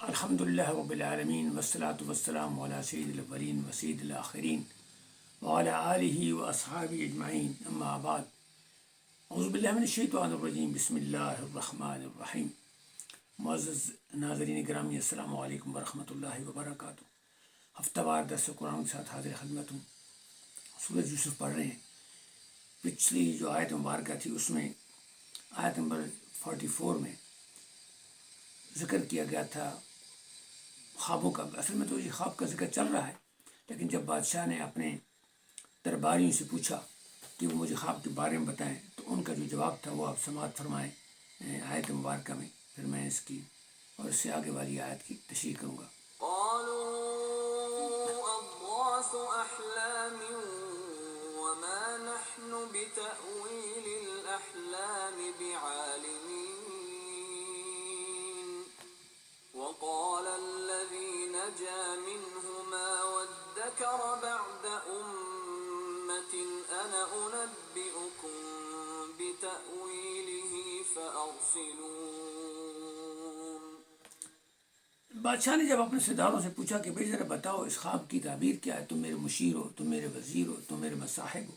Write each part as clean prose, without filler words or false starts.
الحمد للہ رب العالمین والصلاة والسلام علی سید الاولین و سید الآخرین وعلی آلہ و اصحابہ اجمعین اما بعد اعوذ باللہ من الشیطان الرجیم بسم اللہ الرحمن الرحیم۔ معزز ناظرین گرامی السلام علیکم ورحمۃ اللہ وبرکاتہ۔ ہفتہ وار درس قرآن کے ساتھ حاضر خدمت ہوں۔ سورۃ یوسف پڑھ رہے ہیں۔ پچھلی جو آیت مبارکہ تھی اس میں آیت نمبر 44 میں ذکر کیا گیا تھا خوابوں کا۔ اصل میں تو یہ خواب کا ذکر چل رہا ہے، لیکن جب بادشاہ نے اپنے درباریوں سے پوچھا کہ وہ مجھے خواب کے بارے میں بتائیں تو ان کا جو جواب تھا وہ آپ سماعت فرمائیں آیت مبارکہ میں، پھر میں اس کی اور اس سے آگے والی آیت کی تشریح کروں گا۔ قالوا أضغاث أحلام وما نحن بتأويل الأحلام بعالمين وقال الذي نجا منهما وادكر بعد أمة أنا أنبئكم بتأويله فأرسلون۔ بادشاہ نے جب اپنے سرداروں سے پوچھا کہ بھائی ذرا بتاؤ اس خواب کی تعبیر کیا ہے، تم میرے مشیر ہو، تم میرے وزیر ہو، تم میرے مصاحب ہو،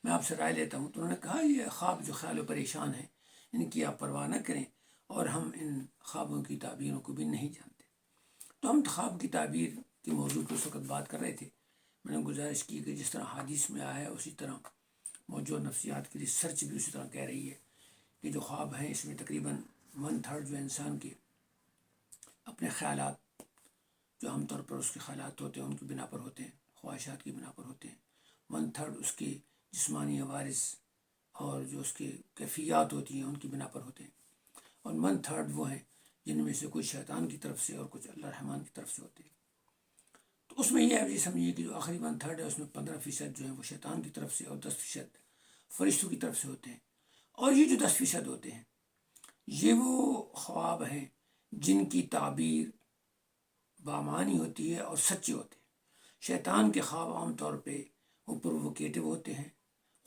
میں آپ سے رائے لیتا ہوں۔ تو انہوں نے کہا یہ خواب جو خیال و پریشان ہیں ان کی آپ پرواہ نہ کریں، اور ہم ان خوابوں کی تعبیروں کو بھی نہیں جانتے۔ تو ہم خواب کی تعبیر کے موضوع پر اس وقت بات کر رہے تھے۔ میں نے گزارش کی کہ جس طرح حدیث میں آیا ہے اسی طرح موجود نفسیات کی ریسرچ بھی اسی طرح کہہ رہی ہے کہ جو خواب ہیں اس میں تقریباً 1/3 جو انسان کے اپنے خیالات جو عام طور پر اس کے خیالات ہوتے ہیں ان کی بنا پر ہوتے ہیں، خواہشات کی بنا پر ہوتے ہیں، 1/3 اس کے جسمانی عوارض اور جو اس کے کیفیات ہوتی ہیں ان کی بنا پر ہوتے ہیں، اور 1/3 وہ ہیں جن میں سے کچھ شیطان کی طرف سے اور کچھ اللہ رحمان کی طرف سے ہوتے ہیں۔ تو اس میں یہ سمجھیے کہ جو آخری 1/3 ہے اس میں 15% جو ہیں وہ شیطان کی طرف سے اور 10% فرشتوں کی طرف سے ہوتے ہیں، اور یہ جو 10% ہوتے ہیں یہ وہ خواب ہیں جن کی تعبیر بامانی ہوتی ہے اور سچے ہوتے ہیں۔ شیطان کے خواب عام طور پہ وہ پرووکیٹو ہوتے ہیں،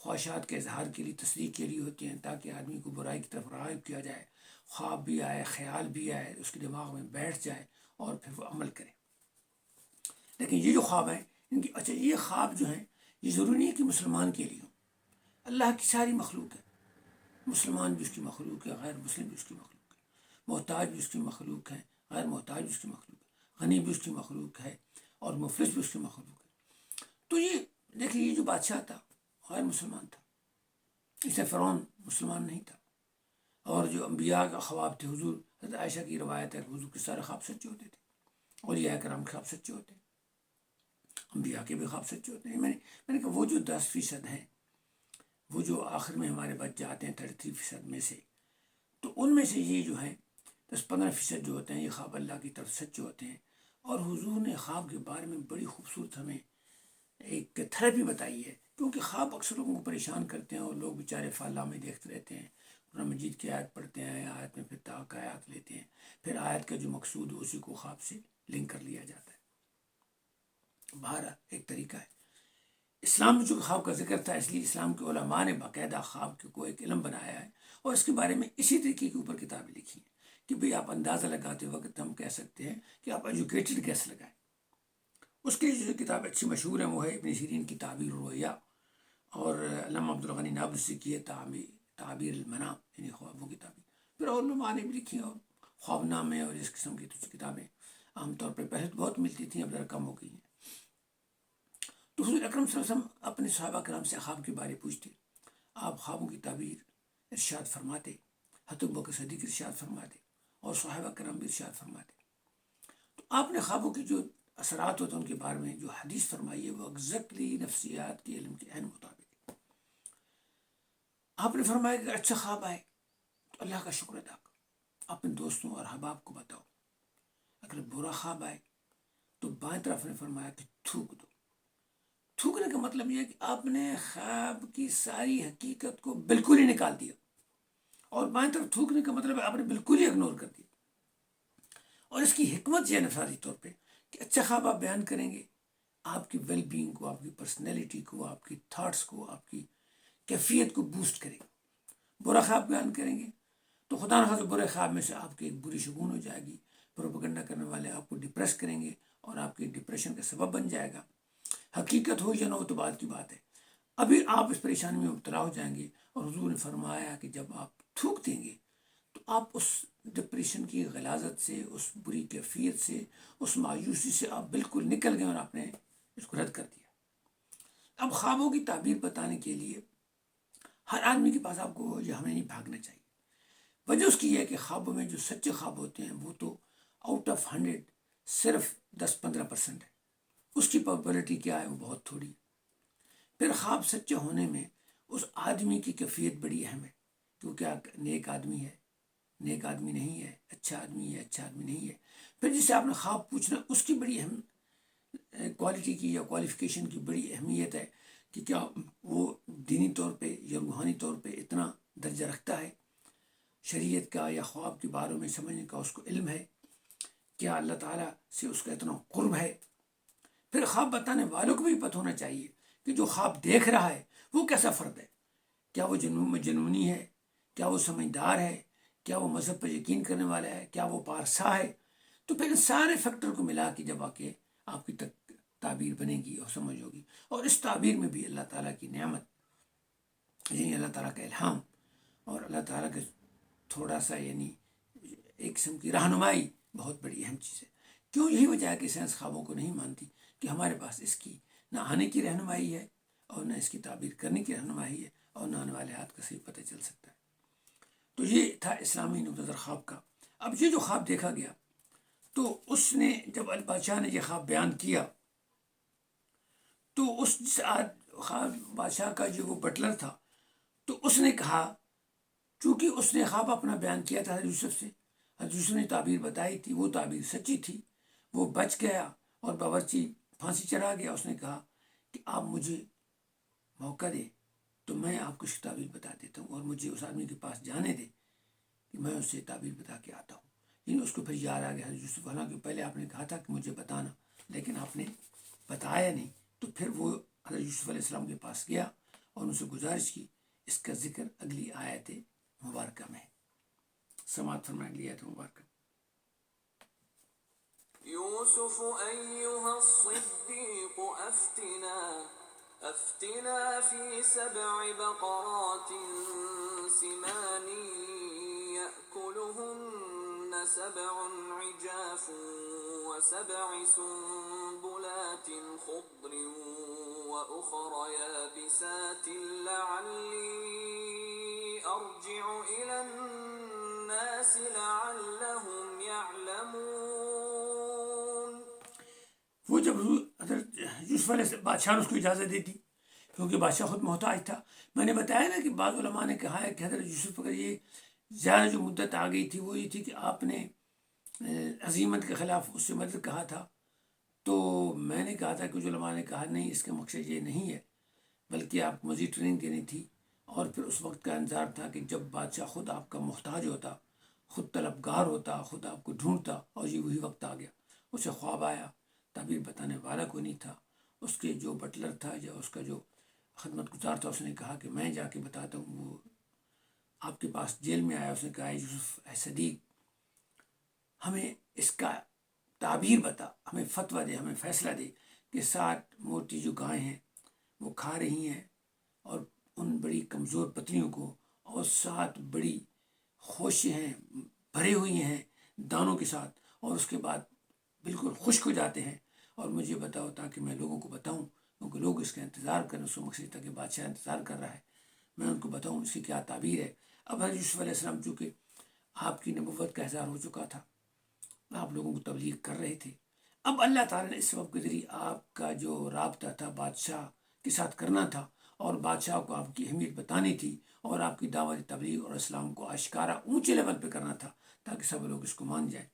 خواہشات کے اظہار کے لیے، تصدیق کے لیے ہوتے ہیں تاکہ آدمی کو برائی کی طرف راغب کیا جائے، خواب بھی آئے، خیال بھی آئے، اس کے دماغ میں بیٹھ جائے اور پھر وہ عمل کرے۔ لیکن یہ جو خواب ہیں ان کی یہ خواب جو ہیں یہ ضروری نہیں ہے کہ مسلمان کے لیے ہوں، اللہ کی ساری مخلوق ہے، مسلمان بھی اس کی مخلوق ہے، غیر مسلم بھی اس کی مخلوق ہے، محتاج بھی اس کی مخلوق ہے، غیر محتاج بھی اس کی مخلوق ہے، غنی بھی اس کی مخلوق ہے اور مفلس بھی اس کی مخلوق ہے۔ تو یہ دیکھیے یہ جو بادشاہ تھا غیر مسلمان تھا، اس سے فرعون مسلمان نہیں تھا، اور جو انبیاء کا خواب تھے، حضور حضرت عائشہ کی روایت ہے کہ حضور کے سارے خواب سچے ہوتے تھے، اولیاء کرام کے خواب سچے ہوتے ہیں، انبیاء کے بھی خواب سچے ہوتے ہیں۔ میں نے کہا وہ جو 10% ہیں وہ جو آخر میں ہمارے بچ جاتے ہیں 33% میں سے، تو ان میں سے یہ جو ہیں 10-15% جو ہوتے ہیں یہ خواب اللہ کی طرف سچے ہوتے ہیں۔ اور حضور نے خواب کے بارے میں بڑی خوبصورت ہمیں ایک تھراپی بتائی ہے، کیونکہ خواب اکثر لوگوں کو پریشان کرتے ہیں اور لوگ بیچارے فالہ میں دیکھتے رہتے ہیں، قرآن مجید کی آیت پڑھتے ہیں، آیت میں پھر طاق آیات لیتے ہیں، پھر آیت کا جو مقصود ہے اسی کو خواب سے لنک کر لیا جاتا ہے۔ بہرحال ایک طریقہ ہے۔ اسلام میں جو خواب کا ذکر تھا اس لیے اسلام کے علماء نے باقاعدہ خواب کو ایک علم بنایا ہے اور اس کے بارے میں اسی طریقے کے اوپر کتابیں لکھی ہیں کہ بھئی آپ اندازہ لگاتے وقت ہم کہہ سکتے ہیں کہ آپ ایجوکیٹڈ گیس لگائیں۔ اس کی جو کتاب اچھی مشہور ہے وہ ہے ابن سیرین کی تعبیر الرؤیا، اور علامہ عبدالغنی نابلسی کی ہے تعبیر المنام، یعنی خوابوں کی تعبیر۔ پھر اور علماء نے بھی لکھی اور خواب نامے اور اس قسم کی کتابیں عام طور پہ پہلے تو بہت ملتی تھیں، اب ذرا کم ہو گئی ہیں۔ تو حضور اکرم صلی اللہ علیہ وسلم اپنے صحابہ کرام سے خواب کے بارے پوچھتے، آپ خوابوں کی تعبیر ارشاد فرماتے، حضرت ابوبکر صدیق ارشاد فرماتے اور صحابہ کرام بھی ارشاد فرماتے۔ تو آپ نے خوابوں کے جو اثرات ہوتے ہیں ان کے بارے میں جو حدیث فرمائی ہے وہ ایگزیکٹلی نفسیات کے علم کے عین مطابق ہے۔ آپ نے فرمایا کہ اچھا خواب آئے تو اللہ کا شکر ادا کرو، اپنے دوستوں اور احباب کو بتاؤ۔ اگر برا خواب آئے تو بائیں طرف نے فرمایا کہ تھوک دو۔ تھوکنے کا مطلب یہ ہے کہ آپ نے خواب کی ساری حقیقت کو بالکل ہی نکال دیا، اور بائیں طرف تھوکنے کا مطلب ہے آپ نے بالکل ہی اگنور کر دیا۔ اور اس کی حکمت یہ ہے نفسیاتی طور پہ کہ اچھا خواب آپ بیان کریں گے آپ کی ویل بینگ کو، آپ کی پرسنالٹی کو، آپ کی تھاٹس کو، آپ کی کیفیت کو بوسٹ کرے گا۔ برا خواب بیان کریں گے تو خدا نخواستہ برے خواب میں سے آپ کی ایک بری شگون ہو جائے گی، پروپیگنڈا کرنے والے آپ کو ڈپریس کریں گے اور آپ کی ڈپریشن کا سبب بن جائے گا. حقیقت ہو یا نہ ہو تو بات کی بات ہے. ابھی آپ اس پریشانی میں مبتلا ہو جائیں گے، اور حضور نے فرمایا کہ جب آپ تھوک دیں گے تو آپ اس ڈپریشن کی غلاظت سے، اس بری کیفیت سے، اس مایوسی سے آپ بالکل نکل گئے اور آپ نے اس کو رد کر دیا. اب خوابوں کی تعبیر بتانے کے لیے ہر آدمی کے پاس آپ کو یہ ہمیں نہیں بھاگنا چاہیے. وجہ اس کی یہ ہے کہ خوابوں میں جو سچے خواب ہوتے ہیں وہ تو آؤٹ آف 100 صرف 10-15% ہے. اس کی پرابیبلٹی کیا ہے؟ وہ بہت تھوڑی ہے. پھر خواب سچے ہونے میں اس آدمی کی کیفیت بڑی اہم ہے کہ وہ کیا نیک آدمی ہے، نیک آدمی نہیں ہے، اچھا آدمی ہے، اچھا آدمی نہیں ہے. پھر جسے آپ نے خواب پوچھنا اس کی بڑی اہم کوالٹی کی یا کوالیفیکیشن کی بڑی اہمیت ہے کہ کیا وہ دینی طور پہ یا روحانی طور پہ اتنا درجہ رکھتا ہے، شریعت کا یا خواب کے بارے میں سمجھنے کا اس کو علم ہے، کیا اللہ تعالیٰ سے اس کا اتنا قرب ہے. پھر خواب بتانے والوں کو بھی پتہ ہونا چاہیے کہ جو خواب دیکھ رہا ہے وہ کیسا فرد ہے، کیا وہ جنونی ہے، کیا وہ سمجھدار ہے، کیا وہ مذہب پر یقین کرنے والا ہے، کیا وہ پارسا ہے. تو پھر ان سارے فیکٹر کو ملا کے جب آ کے آپ کی تعبیر بنے گی اور سمجھ ہوگی. اور اس تعبیر میں بھی اللہ تعالیٰ کی نعمت، یعنی اللہ تعالیٰ کا الہام اور اللہ تعالیٰ کے تھوڑا سا یعنی ایک قسم کی رہنمائی بہت بڑی اہم چیز ہے. کیوں؟ یہی وجہ ہے کہ سائنس خوابوں کو نہیں مانتی کہ ہمارے پاس اس کی نہ آنے کی رہنمائی ہے اور نہ اس کی تعبیر کرنے کی رہنمائی ہے اور نہ آنے والے ہاتھ کا صحیح پتہ چل سکتا ہے. تو یہ تھا اسلامی نقطہ نظر خواب کا. اب یہ جو خواب دیکھا گیا تو اس نے جب بادشاہ نے یہ خواب بیان کیا تو اس خواب بادشاہ کا جو وہ بٹلر تھا تو اس نے کہا، چونکہ اس نے خواب اپنا بیان کیا تھا حضرت یوسف سے، حضرت یوسف نے تعبیر بتائی تھی، وہ تعبیر سچی تھی، وہ بچ گیا اور باورچی پھانسی چڑھا گیا. اس نے کہا کہ آپ مجھے موقع دے تو میں آپ کو تعبیر بتا دیتا ہوں، اور مجھے اس آدمی کے پاس جانے دے کہ میں اس سے تعبیر بتا کے آتا ہوں. لیکن اس کو پھر یاد آ گیا حضرت یوسف، حالانکہ پہلے آپ نے کہا تھا کہ مجھے بتانا، لیکن آپ نے بتایا نہیں. تو پھر وہ حضرت یوسف علیہ السلام کے پاس گیا اور ان سے گزارش کی. اس کا ذکر اگلی آیت مبارکہ میں. سماعت فرمائیں اگلی آیت مبارکہ. يوسف أيها الصديق أفتنا في 7 بقرات سمان يأكلهن 7 عجاف و7 سنبلات خضر وأخر يابسات لعلي أرجع إلى الناس لعلهم يعلمون. وہ جب حضرت یوسف علیہ بادشاہ نے اس کو اجازت دے دی، کیونکہ بادشاہ خود محتاج تھا. میں نے بتایا نا کہ بعض علماء نے کہا ہے کہ حضرت یوسف پر یہ زیادہ جو مدت آ گئی تھی وہ یہ تھی کہ آپ نے عزیمت کے خلاف اس سے مدد کہا تھا. تو میں نے کہا تھا کہ جو علماء نے کہا نہیں، اس کا مقصد یہ نہیں ہے، بلکہ آپ کو مزید ٹریننگ دینی تھی. اور پھر اس وقت کا انتظار تھا کہ جب بادشاہ خود آپ کا محتاج ہوتا، خود طلبگار ہوتا، خود آپ کو ڈھونڈتا. اور یہ وہی وقت آ گیا. اسے خواب آیا، تعبیر بتانے والا کوئی نہیں تھا. اس کے جو بٹلر تھا یا اس کا جو خدمت گزار تھا، اس نے کہا کہ میں جا کے بتاتا ہوں. وہ آپ کے پاس جیل میں آیا، اس نے کہا یوسف اے صدیق، ہمیں اس کا تعبیر بتا، ہمیں فتویٰ دے، ہمیں فیصلہ دے کہ 7 موٹی جو گائیں ہیں وہ کھا رہی ہیں اور ان بڑی کمزور پتلیوں کو، اور 7 بڑی خوشیں ہیں بھرے ہوئی ہیں دانوں کے ساتھ، اور اس کے بعد بالکل خشک ہو جاتے ہیں. اور مجھے بتاؤ تاکہ میں لوگوں کو بتاؤں، کیونکہ لوگ اس کا انتظار کریں. اس مقصد تھا کہ بادشاہ انتظار کر رہا ہے، میں ان کو بتاؤں اس کی کیا تعبیر ہے. اب حضرت یوسف علیہ السلام چونکہ آپ کی نبوت کا اظہار ہو چکا تھا، آپ لوگوں کو تبلیغ کر رہے تھے. اب اللہ تعالیٰ نے اس سبب کے ذریعے آپ کا جو رابطہ تھا بادشاہ کے ساتھ کرنا تھا، اور بادشاہ کو آپ کی اہمیت بتانی تھی، اور آپ کی دعوت تبلیغ اور اسلام کو اشکارا اونچے لیول پہ کرنا تھا تاکہ سب لوگ اس کو مان جائیں.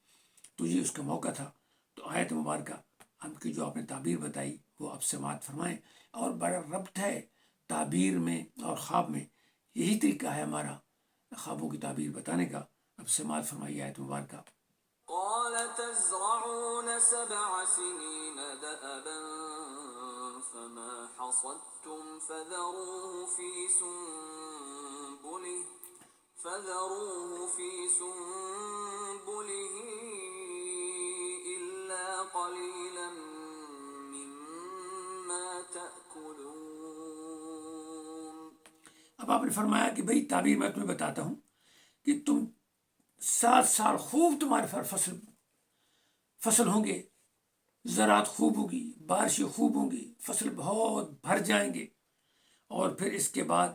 تو یہ اس کا موقع تھا. تو آیت مبارکہ آپ کی جو آپ نے تعبیر بتائی وہ آپ سماعت فرمائیں. اور بڑا ربط ہے تعبیر میں اور خواب میں. یہی طریقہ ہے ہمارا خوابوں کی تعبیر بتانے کا. اب سماعت فرمائیے آیت مبارکہ. قال تزرعون 7 سنين دأبا فما حصدتم فذروه في سنبله قليلا مما تأكلون. اب آپ نے فرمایا کہ بھئی تعبیر میں تمہیں بتاتا ہوں کہ تم 7 سال خوب تمہارے فصل ہوں گے، زراعت خوب ہوگی، بارشیں خوب ہوں گی، فصل بہت بھر جائیں گے، اور پھر اس کے بعد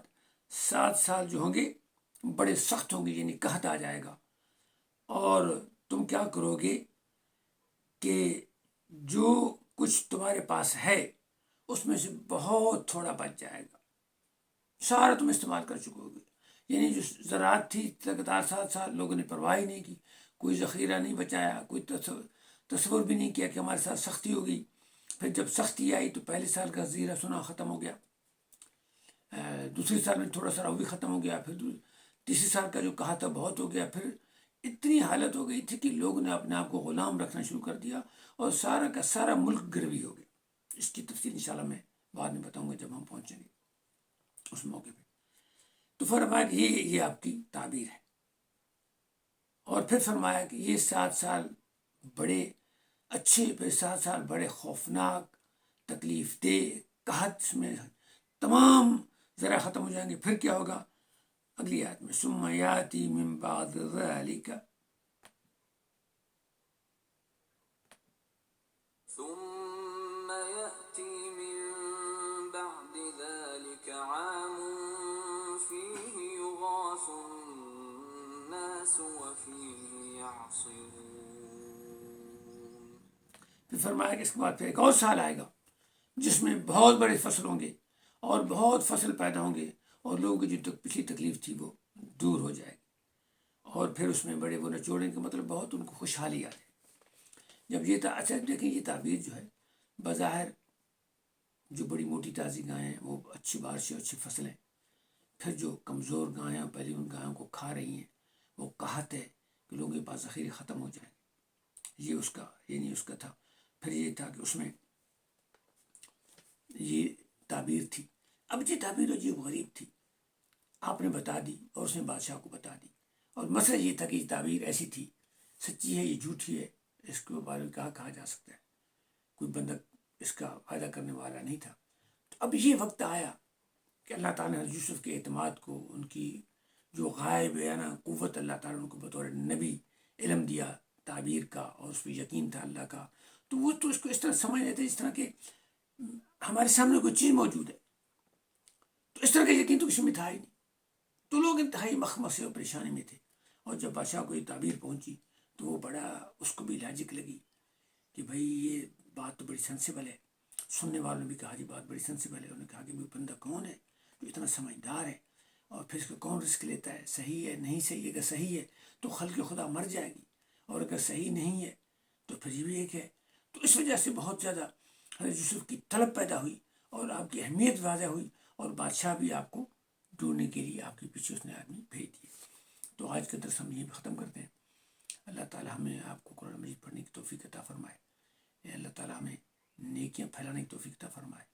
7 سال جو ہوں گے بڑے سخت ہوں گے، یعنی قحط آ جائے گا، اور تم کیا کرو گے کہ جو کچھ تمہارے پاس ہے اس میں سے بہت تھوڑا بچ جائے گا، سارا تم استعمال کر چکو گے. یعنی جو زراعت تھی لگاتار 7 سال لوگوں نے پرواہ ہی نہیں کی، کوئی ذخیرہ نہیں بچایا، کوئی تصور بھی نہیں کیا کہ ہمارے ساتھ سختی ہوگی. پھر جب سختی آئی تو پہلے سال کا زیرہ سونا ختم ہو گیا، دوسرے سال میں تھوڑا سا وہ بھی ختم ہو گیا، پھر تیسرے سال کا جو کہا تھا بہت ہو گیا. پھر اتنی حالت ہو گئی تھی کہ لوگوں نے اپنے آپ کو غلام رکھنا شروع کر دیا، اور سارا کا سارا ملک گروی ہو گیا. اس کی تفصیل انشاءاللہ میں بعد میں بتاؤں گا جب ہم پہنچیں گے اس موقع پہ. تو فرمایا کہ یہ آپ کی تعبیر ہے، اور پھر فرمایا کہ یہ 7 سال بڑے اچھے، پھر 7 سال بڑے خوفناک، تکلیف دہ، قحط میں تمام ذرا ختم ہو جائیں گے. پھر کیا ہوگا؟ اگلی آیت میں ثم یاتی من بعد ذلك ثم يأتي من بعد ذلك عام فيه يغاث الناس وفيه يعصرون. پھر فرمایا کہ اس کے بعد پھر ایک اور سال آئے گا جس میں بہت بڑے فصل ہوں گے اور بہت فصل پیدا ہوں گے، اور لوگوں کی جو پچھلی تکلیف تھی وہ دور ہو جائے گی، اور پھر اس میں بڑے وہ نچوڑیں کے مطلب بہت ان کو خوشحالی آ جائے. جب یہ اچھا دیکھیں، یہ تعبیر جو ہے بظاہر جو بڑی موٹی تازی گائیں ہیں وہ اچھی بارشیں، اچھی فصلیں، پھر جو کمزور گائیں پہلے ان گایوں کو کھا رہی ہیں، وہ قحط ہے کہ لوگوں کے پاس ذخیرے ختم ہو جائیں. یہ اس کا یعنی اس کا تھا. پھر یہ تھا کہ اس میں یہ تعبیر تھی. اب یہ تعبیر عجیب غریب تھی، آپ نے بتا دی اور اس نے بادشاہ کو بتا دی، اور مسئلہ یہ تھا کہ یہ تعبیر ایسی تھی، سچی ہے یہ جھوٹی ہے، اس کے بارے میں کہا جا سکتا ہے، کوئی بندہ اس کا فائدہ کرنے والا نہیں تھا. تو اب یہ وقت آیا کہ اللہ تعالیٰ نے یوسف کے اعتماد کو، ان کی جو غائب ہے نا قوت، اللہ تعالیٰ نے ان کو بطور نبی علم دیا تعبیر کا، اور اس پہ یقین تھا اللہ کا. تو وہ تو اس کو اس طرح سمجھ لیتے جس طرح کہ ہمارے سامنے کوئی چیز موجود ہے. تو اس طرح کا یقین تو کسی میں تھا ہی نہیں. تو لوگ انتہائی مخمصے اور پریشانی میں تھے. اور جب بادشاہ کو یہ تعبیر پہنچی تو وہ بڑا اس کو بھی لاجک لگی کہ بھائی یہ بات تو بڑی سینسیبل ہے. سننے والوں نے بھی کہا جی بات بڑی سینسیبل ہے. انہوں نے کہا کہ وہ بندہ کون ہے جو اتنا سمجھدار ہے، اور پھر اس کو کون رسک لیتا ہے؟ صحیح ہے نہیں صحیح ہے؟ اگر صحیح ہے تو خلق خدا مر جائے گی، اور اگر صحیح نہیں ہے تو پھر یہ بھی ایک ہے. تو اس وجہ سے بہت زیادہ حضرت یوسف کی طلب پیدا ہوئی، اور آپ کی اہمیت واضح ہوئی، اور بادشاہ بھی آپ کو ڈھونڈنے کے لیے آپ کے پیچھے اس نے آدمی بھیج دیے. تو آج کا درس ہم یہیں ختم کرتے ہیں. اللہ تعالیٰ ہمیں آپ کو قرآن مجید پڑھنے کی توفیق عطا فرمائے. اللہ تعالیٰ ہمیں نیکیاں پھیلانے کی توفیق عطا فرمائے،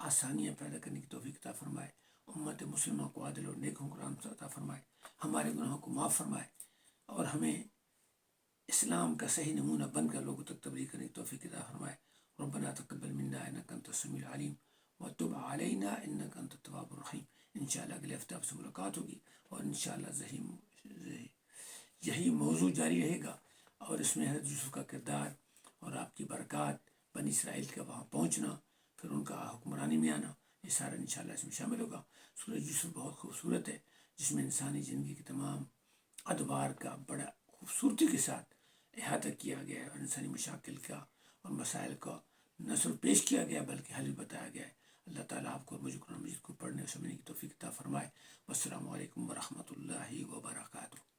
آسانیاں پیدا کرنے کی توفیق عطا فرمائے. امت مسلمہ کو عادل اور نیک حکمران عطا فرمائے. ہمارے گناہوں کو معاف فرمائے، اور ہمیں اسلام کا صحیح نمونہ بن کر لوگوں تک تبلیغ کرنے کی توفیق عطا فرمائے. ربنا تقبل منا انک انت السمیع العلیم وتب علینا انک انت التواب الرحیم. انشاءاللہ اگلے ہفتے آپ سے ملاقات ہوگی، اور انشاءاللہ یہی موضوع جاری رہے گا، اور اس میں حضرت یوسف کا کردار اور آپ کی برکات، بنی اسرائیل کا وہاں پہنچنا، پھر ان کا حکمرانی میں آنا، یہ سارا انشاءاللہ اس میں شامل ہوگا. سورہ یوسف بہت خوبصورت ہے، جس میں انسانی زندگی کے تمام ادوار کا بڑا خوبصورتی کے ساتھ احاطہ کیا گیا ہے، اور انسانی مشاکل کا اور مسائل کا نہ صرف پیش کیا گیا بلکہ حل بھی بتایا گیا ہے. اللہ تعالیٰ آپ کو اور مجھے قرآن مجید کو پڑھنے اور سمجھنے کی توفیق عطا فرمائے. والسلام علیکم ورحمۃ اللہ وبرکاتہ.